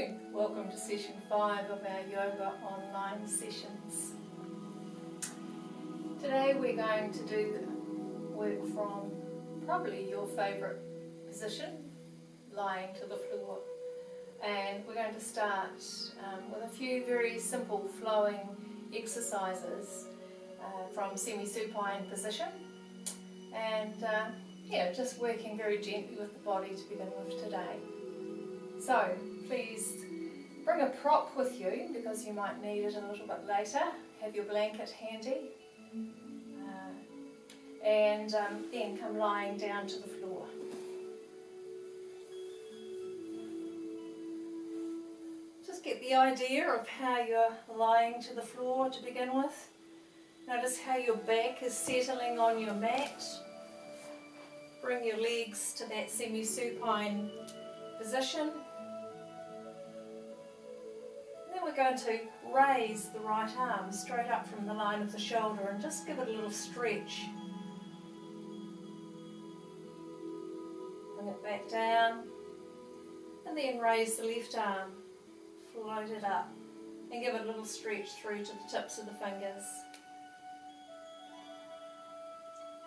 morning. Welcome to session 5 of our yoga online sessions. Today we're going to do work from probably your favourite position, lying to the floor. And we're going to start with a few very simple flowing exercises from semi-supine position. And just working very gently with the body to begin with today. So please bring a prop with you because you might need it a little bit later. Have your blanket handy. And then come lying down to the floor. Just get the idea of how you're lying to the floor to begin with. Notice how your back is settling on your mat. Bring your legs to that semi-supine position. And then we're going to raise the right arm straight up from the line of the shoulder and just give it a little stretch. Bring it back down. And then raise the left arm. Float it up. And give it a little stretch through to the tips of the fingers.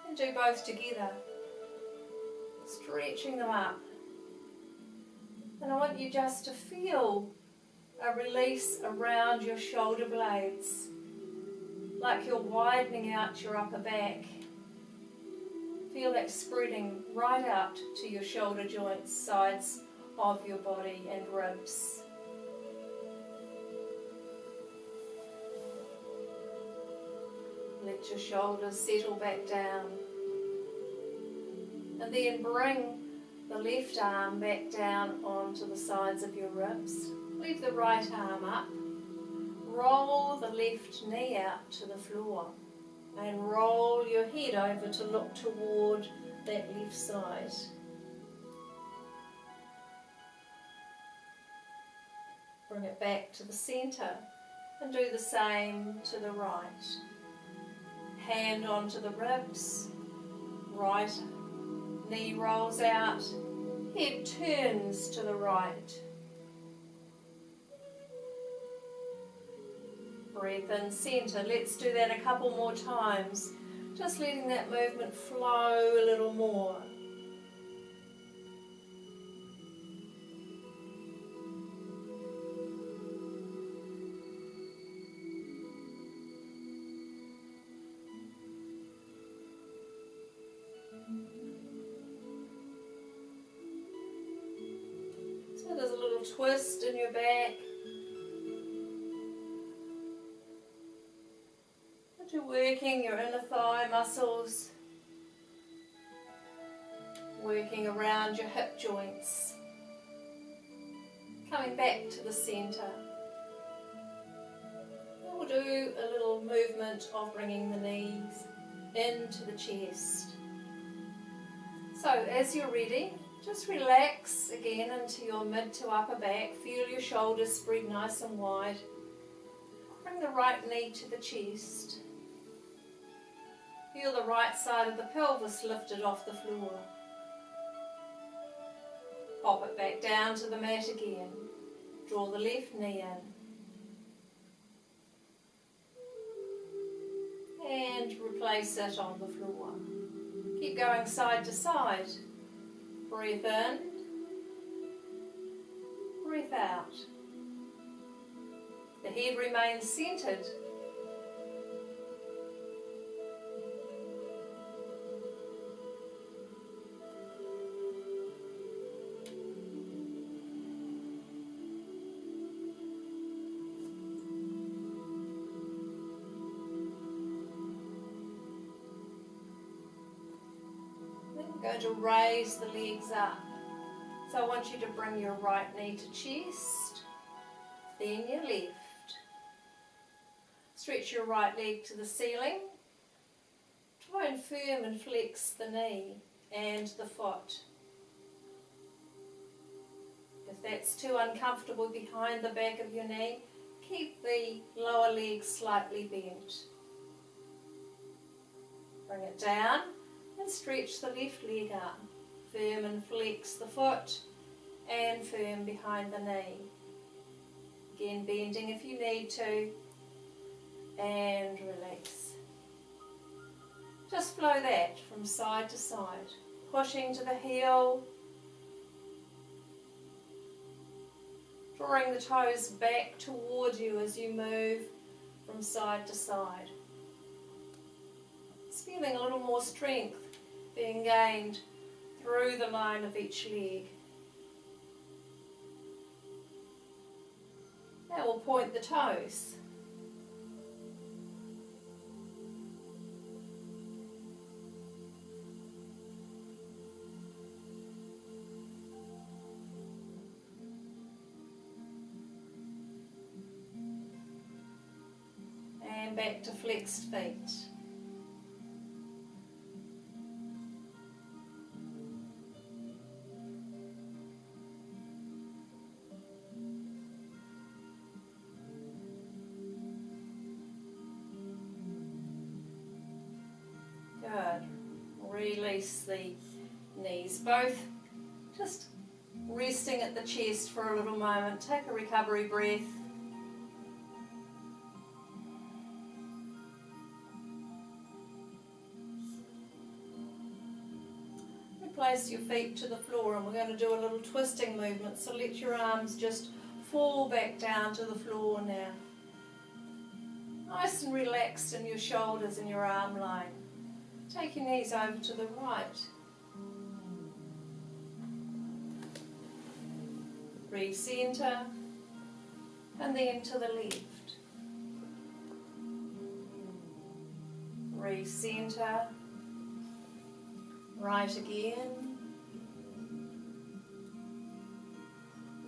And do both together. Stretching them up. And I want you just to feel a release around your shoulder blades, like you're widening out your upper back. Feel that spreading right out to your shoulder joints, sides of your body and ribs. Let your shoulders settle back down. And then bring the left arm back down onto the sides of your ribs. Leave the right arm up. Roll the left knee out to the floor. And roll your head over to look toward that left side. Bring it back to the centre. And do the same to the right. Hand onto the ribs. Right knee rolls out, head turns to the right. Breathe in centre. Let's do that a couple more times. Just letting that movement flow a little more. There's a little twist in your back. And you're working your inner thigh muscles. Working around your hip joints. Coming back to the centre. And we'll do a little movement of bringing the knees into the chest. So as you're ready, just relax again into your mid to upper back. Feel your shoulders spread nice and wide. Bring the right knee to the chest. Feel the right side of the pelvis lifted off the floor. Pop it back down to the mat again. Draw the left knee in. And replace it on the floor. Keep going side to side. Breathe in, breathe out. The head remains centered. Going to raise the legs up. So I want you to bring your right knee to chest, then your left. Stretch your right leg to the ceiling. Try and firm and flex the knee and the foot. If that's too uncomfortable behind the back of your knee, keep the lower leg slightly bent. Bring it down. And stretch the left leg up. Firm and flex the foot and firm behind the knee. Again, bending if you need to, and release. Just flow that from side to side, pushing to the heel, drawing the toes back toward you as you move from side to side. It's feeling a little more strength being gained through the line of each leg. Now we'll point the toes. And back to flexed feet. Good. Release the knees, both just resting at the chest for a little moment. Take a recovery breath. Place your feet to the floor, and we're going to do a little twisting movement, so let your arms just fall back down to the floor now. Nice and relaxed in your shoulders and your arm line. Take your knees over to the right. Re-centre, and then to the left. Re-centre. Right again,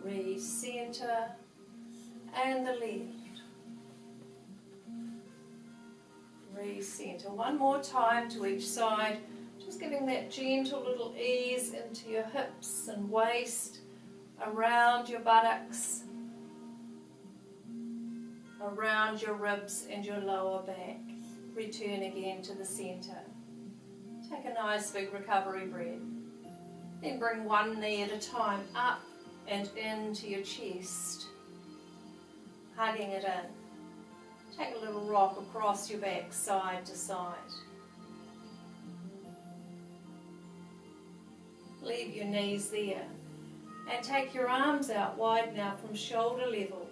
re-centre, and the left, re-centre. One more time to each side, just giving that gentle little ease into your hips and waist, around your buttocks, around your ribs and your lower back. Return again to the centre. Take a nice big recovery breath. Then bring one knee at a time up and into your chest, hugging it in. Take a little rock across your back, side to side. Leave your knees there and take your arms out wide now from shoulder level.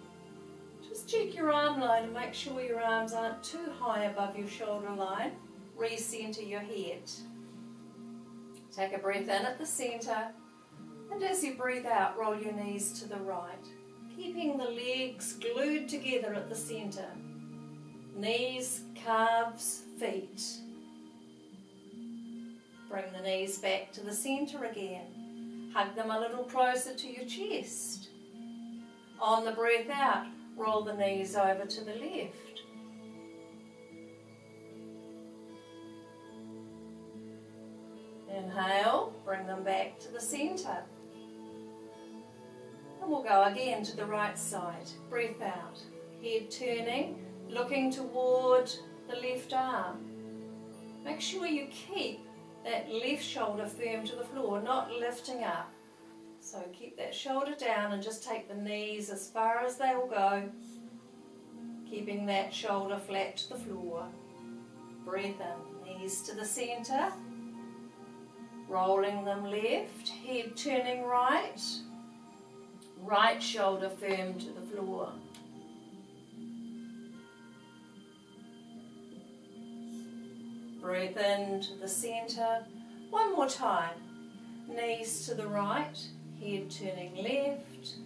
Just check your arm line and make sure your arms aren't too high above your shoulder line. Re-centre your head. Take a breath in at the centre, and as you breathe out, roll your knees to the right, keeping the legs glued together at the centre. Knees, calves, feet. Bring the knees back to the centre again. Hug them a little closer to your chest. On the breath out, roll the knees over to the left. Inhale, bring them back to the centre. And we'll go again to the right side. Breath out, head turning, looking toward the left arm. Make sure you keep that left shoulder firm to the floor, not lifting up. So keep that shoulder down and just take the knees as far as they will go, keeping that shoulder flat to the floor. Breath in, knees to the centre. Rolling them left, head turning right, right shoulder firm to the floor. Breath into the centre. One more time. Knees to the right, head turning left.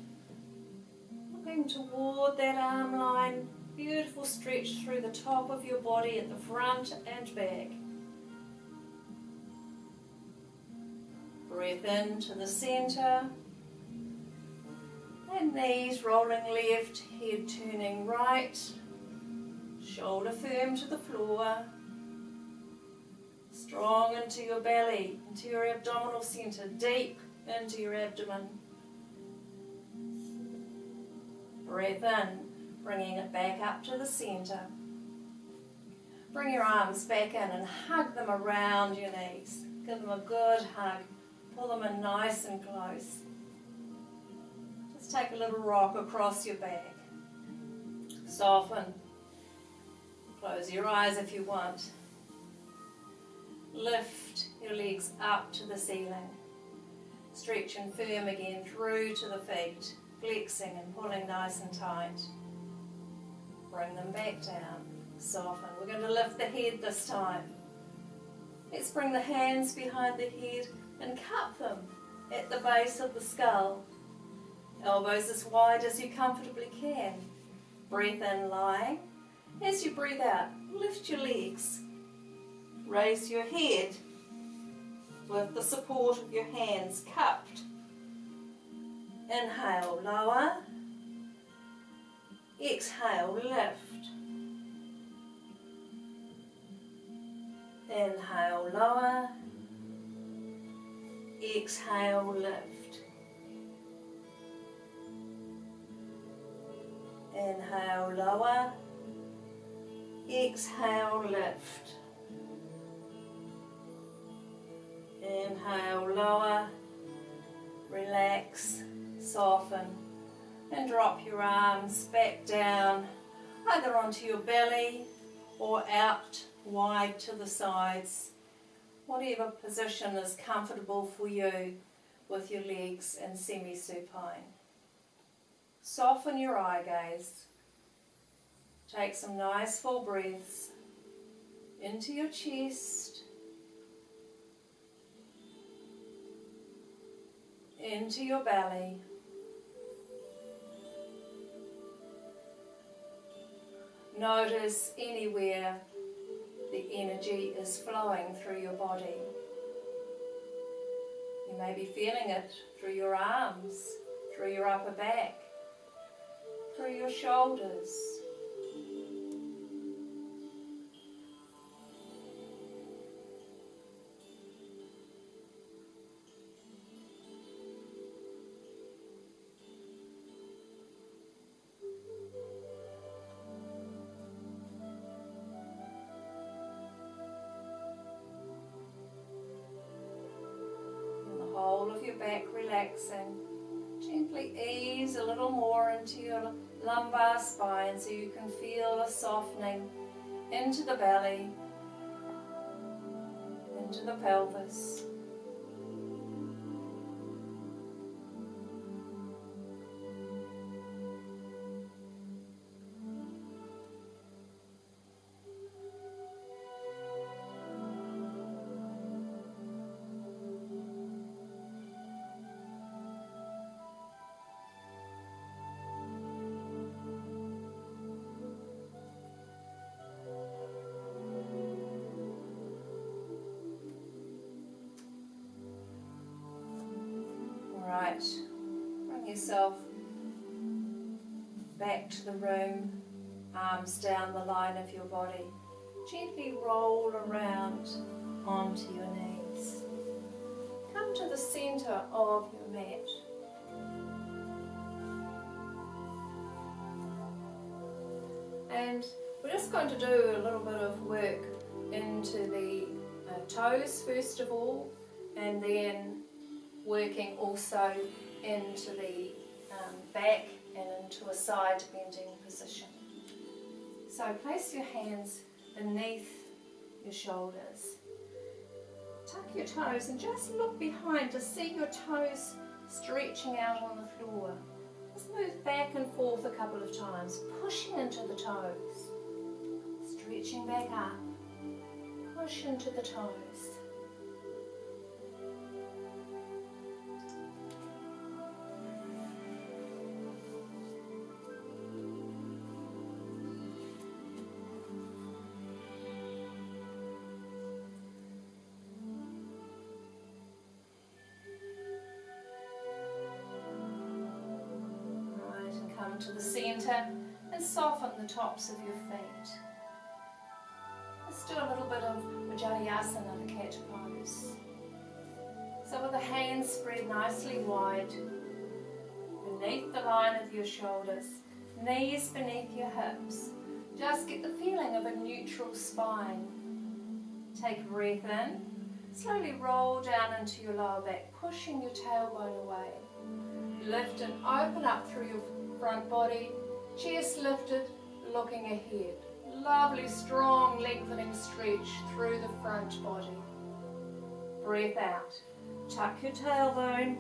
Looking toward that arm line. Beautiful stretch through the top of your body at the front and back. Breath into the centre, and knees rolling left, head turning right, shoulder firm to the floor, strong into your belly, into your abdominal centre, deep into your abdomen. Breath in, bringing it back up to the centre. Bring your arms back in and hug them around your knees. Give them a good hug. Pull them in nice and close. Just take a little rock across your back. Soften. Close your eyes if you want. Lift your legs up to the ceiling. Stretch and firm again through to the feet, flexing and pulling nice and tight. Bring them back down. Soften. We're going to lift the head this time. Let's bring the hands behind the head and cup them at the base of the skull. Elbows as wide as you comfortably can. Breathe in lying. As you breathe out, lift your legs. Raise your head with the support of your hands cupped. Inhale, lower. Exhale, lift. Inhale, lower. Exhale, lift. Inhale, lower. Exhale, lift. Inhale, lower. Relax, soften, and drop your arms back down, either onto your belly or out wide to the sides. Whatever position is comfortable for you with your legs in semi-supine. Soften your eye gaze. Take some nice full breaths into your chest, into your belly. Notice anywhere the energy is flowing through your body. You may be feeling it through your arms, through your upper back, through your shoulders. Whole of your back relaxing. Gently ease a little more into your lumbar spine so you can feel a softening into the belly, into the pelvis. Right, bring yourself back to the room, arms down the line of your body. Gently roll around onto your knees. Come to the centre of your mat. And we're just going to do a little bit of work into the toes first of all, and then working also into the back and into a side bending position. So place your hands beneath your shoulders. Tuck your toes and just look behind to see your toes stretching out on the floor. Just move back and forth a couple of times, pushing into the toes, stretching back up, push into the toes. To the centre and soften the tops of your feet. Let's do a little bit of Marjariasana, the cat pose. So with the hands spread nicely wide, beneath the line of your shoulders, knees beneath your hips. Just get the feeling of a neutral spine. Take a breath in, slowly roll down into your lower back, pushing your tailbone away. Lift and open up through your front body, chest lifted, looking ahead. Lovely, strong, lengthening stretch through the front body. Breath out. Tuck your tailbone.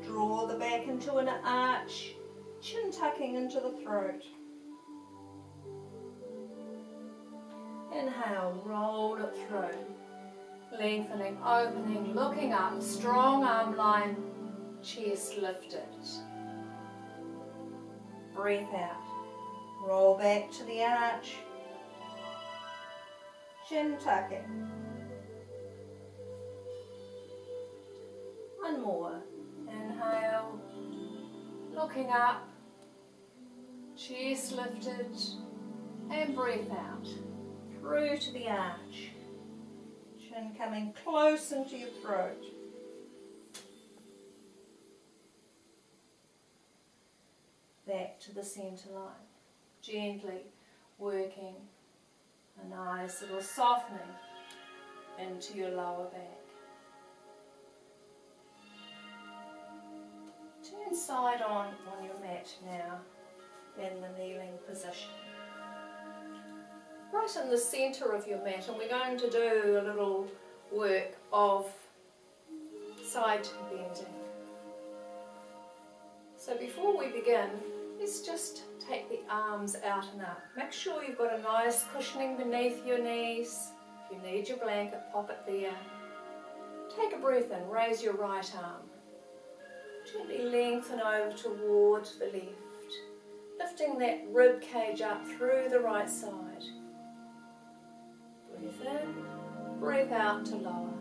Draw the back into an arch. Chin tucking into the throat. Inhale, roll it through. Lengthening, opening, looking up. Strong arm line, chest lifted. Breath out. Roll back to the arch. Chin tucking. One more. Inhale. Looking up. Chest lifted. And breath out. Through to the arch. Chin coming close into your throat. Back to the centre line. Gently working a nice little softening into your lower back. Turn side on your mat now in the kneeling position. Right in the centre of your mat, and we're going to do a little work of side bending. So before we begin, let's just take the arms out and up. Make sure you've got a nice cushioning beneath your knees. If you need your blanket, pop it there. Take a breath in, raise your right arm. Gently lengthen over toward the left, lifting that rib cage up through the right side. Breath in, breath out to lower.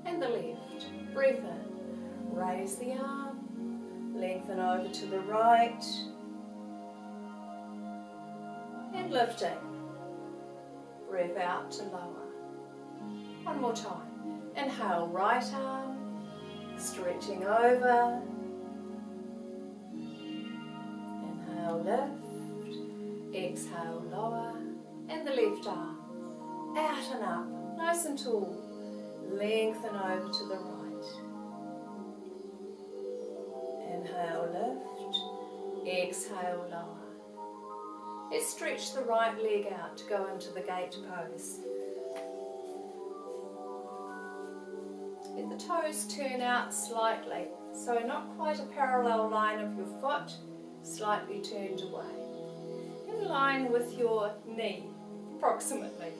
And the left, breath in, raise the arm, lengthen over to the right, and lifting. Breath out to lower. One more time. Inhale, right arm, stretching over. Inhale, lift. Exhale, lower. And the left arm. Out and up, nice and tall. Lengthen over to the right. Inhale, lift. Exhale, lower. Let's stretch the right leg out to go into the gate pose. Let the toes turn out slightly, so not quite a parallel line of your foot, slightly turned away. In line with your knee, approximately.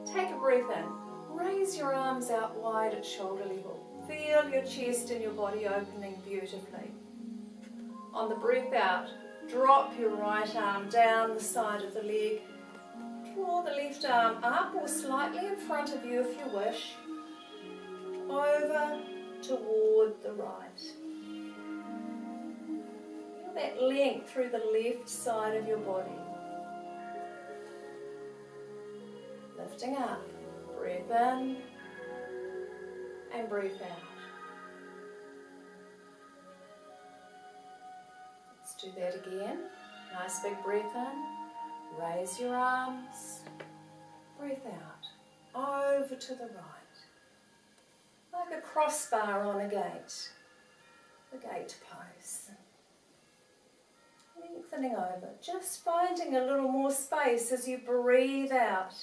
Take a breath in, raise your arms out wide at shoulder level. Feel your chest and your body opening beautifully. On the breath out, drop your right arm down the side of the leg. Draw the left arm up or slightly in front of you if you wish. Over toward the right. Feel that length through the left side of your body. Lifting up. Breath in and breath out. Do that again. Nice big breath in. Raise your arms. Breath out. Over to the right. Like a crossbar on a gate. The gate pose. Lengthening over. Just finding a little more space as you breathe out.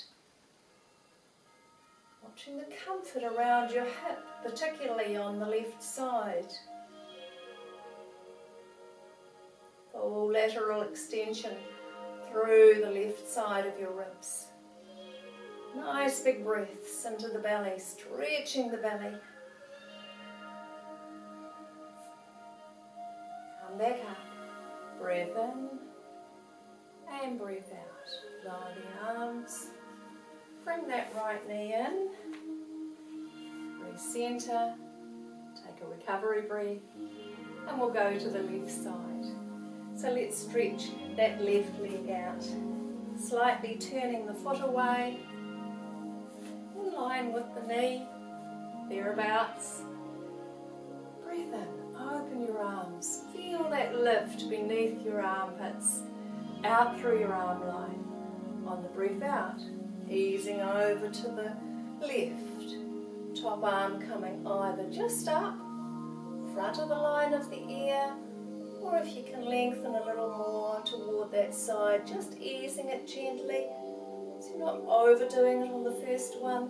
Watching the comfort around your hip, particularly on the left side. Full lateral extension through the left side of your ribs. Nice big breaths into the belly, stretching the belly. Come back up. Breath in and breath out. Lower the arms. Bring that right knee in. Recenter. Take a recovery breath. And we'll go to the left side. So let's stretch that left leg out, slightly turning the foot away, in line with the knee, thereabouts. Breathe in, open your arms, feel that lift beneath your armpits, out through your arm line. On the breath out, easing over to the left, top arm coming either just up, front of the line of the ear, Or if you can lengthen a little more toward that side, just easing it gently so you're not overdoing it on the first one.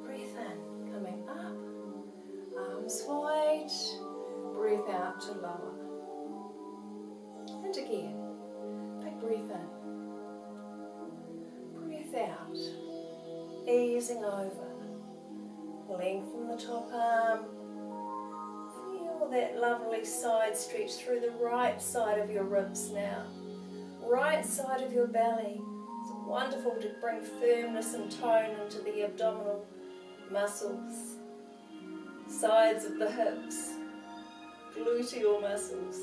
Breath in, coming up, arms wide, breath out to lower. And again, big breath in, breath out, easing over, lengthen the top arm. Feel that lovely side stretch through the right side of your ribs now. Right side of your belly. It's wonderful to bring firmness and tone into the abdominal muscles. Sides of the hips. Gluteal muscles.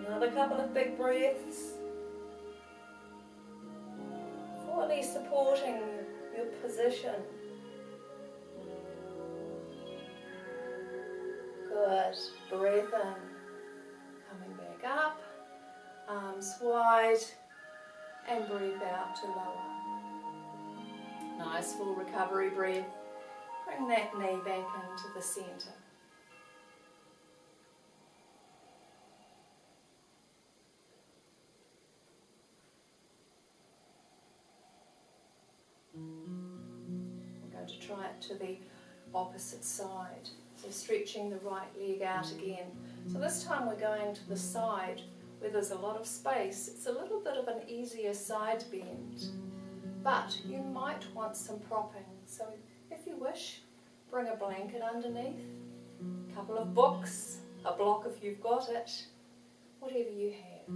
Another couple of big breaths. Fully supporting your position. Good. Breath in. Coming back up. Arms wide. And breathe out to lower. Nice full recovery breath. Bring that knee back into the centre. We're going to try it to the opposite side. So stretching the right leg out again. So this time we're going to the side where there's a lot of space. It's a little bit of an easier side bend, but you might want some propping. So if you wish, bring a blanket underneath, a couple of books, a block if you've got it, whatever you have.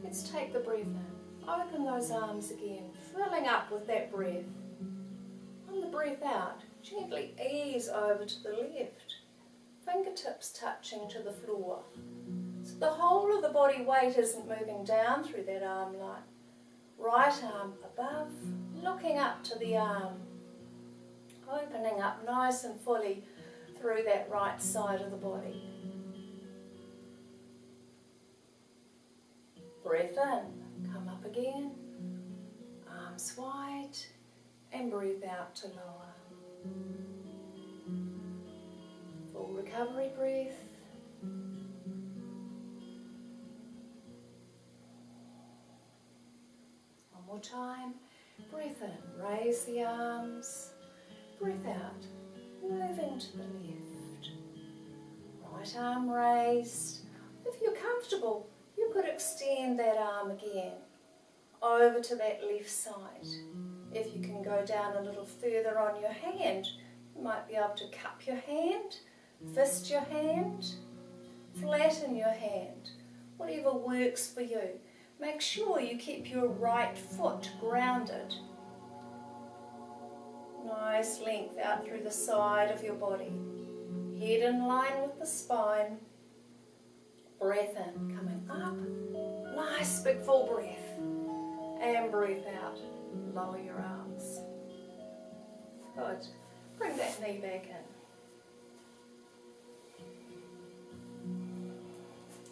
Let's take the breath in. Open those arms again, filling up with that breath. On the breath out, gently ease over to the left, fingertips touching to the floor. So the whole of the body weight isn't moving down through that arm line. Right arm above, looking up to the arm, opening up nice and fully through that right side of the body. Breath in, come up again, arms wide, and breathe out to lower. Full recovery breath. One more time. Breath in, raise the arms. Breath out, moving to the left. Right arm raised. If you're comfortable, you could extend that arm again over to that left side. If you can go down a little further on your hand, you might be able to cup your hand, fist your hand, flatten your hand, whatever works for you. Make sure you keep your right foot grounded. Nice length out through the side of your body. Head in line with the spine. Breath in, coming up. Nice big full breath. And breathe out. Lower your arms. Good. Bring that knee back in.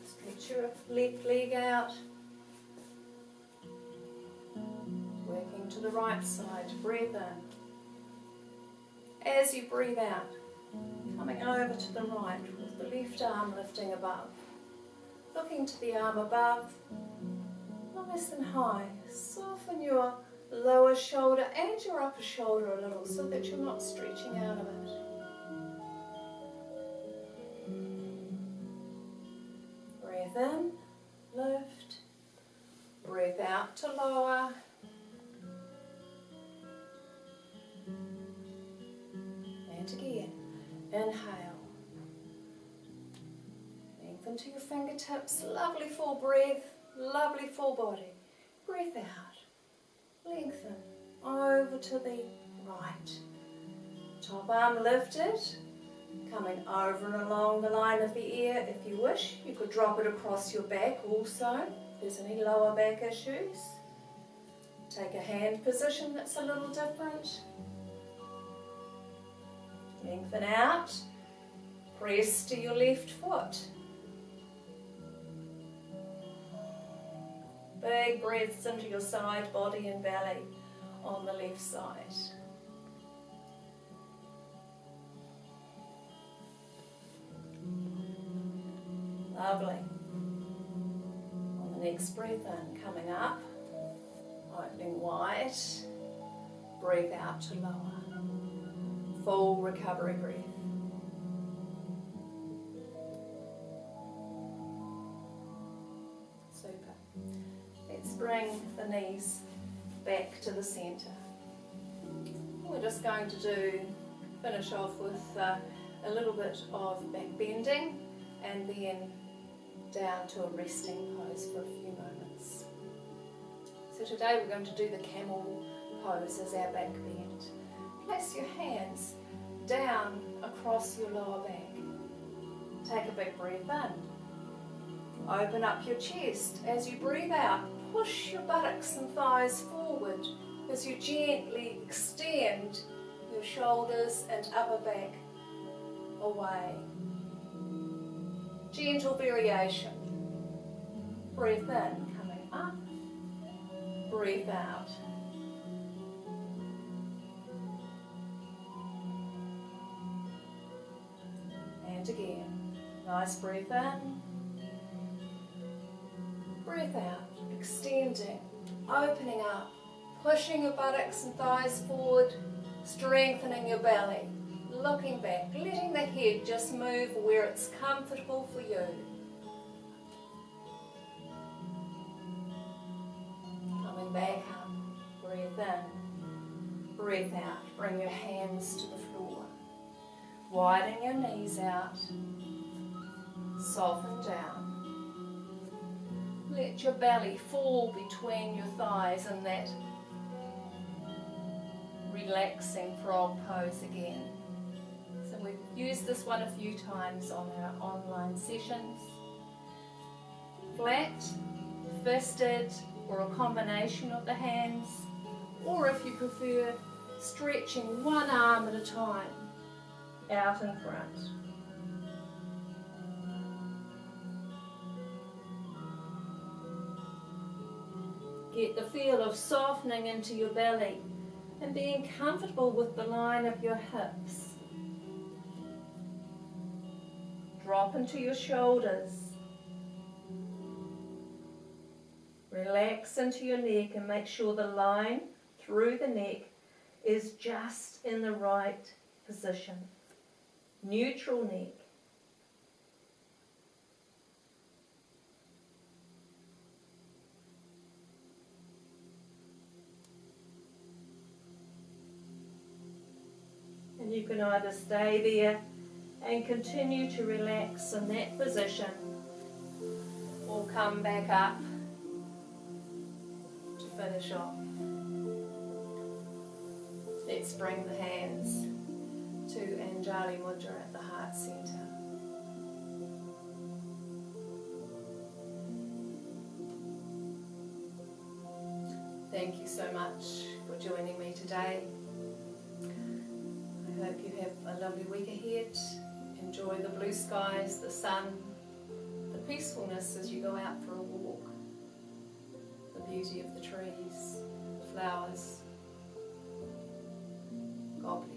Stretch your left leg out. Working to the right side. Breathe in. As you breathe out, coming over to the right with the left arm lifting above. Looking to the arm above, nice and high. Soften your lower shoulder and your upper shoulder a little so that you're not stretching out of it. Breathe in, lift. Breathe out to lower. And again, inhale. Lengthen to your fingertips, lovely full breath, lovely full body. Breathe out, lengthen over to the right. Top arm lifted, coming over and along the line of the ear. If you wish, you could drop it across your back also, if there's any lower back issues. Take a hand position that's a little different. Lengthen out, press to your left foot. Big breaths into your side, body and belly on the left side. Lovely. On the next breath in, coming up, opening wide, breathe out to lower. Full recovery breath. Super. Let's bring the knees back to the centre. We're just going to finish off with a little bit of back bending and then down to a resting pose for a few moments. So today we're going to do the camel pose as our back bend. Place your hands down across your lower back. Take a big breath in. Open up your chest. As you breathe out, push your buttocks and thighs forward as you gently extend your shoulders and upper back away. Gentle variation. Breath in, coming up. Breathe out. And again. Nice breath in. Breath out. Extending. Opening up. Pushing your buttocks and thighs forward. Strengthening your belly. Looking back. Letting the head just move where it's comfortable for you. Coming back up. Breathe in. Breathe out. Bring your hands to the floor. Widen your knees out. Soften down. Let your belly fall between your thighs in that relaxing frog pose again. So we've used this one a few times on our online sessions. Flat, fisted, or a combination of the hands, or if you prefer, stretching one arm at a time out in front. Get the feel of softening into your belly and being comfortable with the line of your hips. Drop into your shoulders. Relax into your neck and make sure the line through the neck is just in the right position. Neutral neck. And you can either stay there and continue to relax in that position, or come back up to finish off. Let's bring the hands to Anjali Mudra at the heart center. Thank you so much for joining me today. I hope you have a lovely week ahead. Enjoy the blue skies, the sun, the peacefulness as you go out for a walk, the beauty of the trees, the flowers. God bless.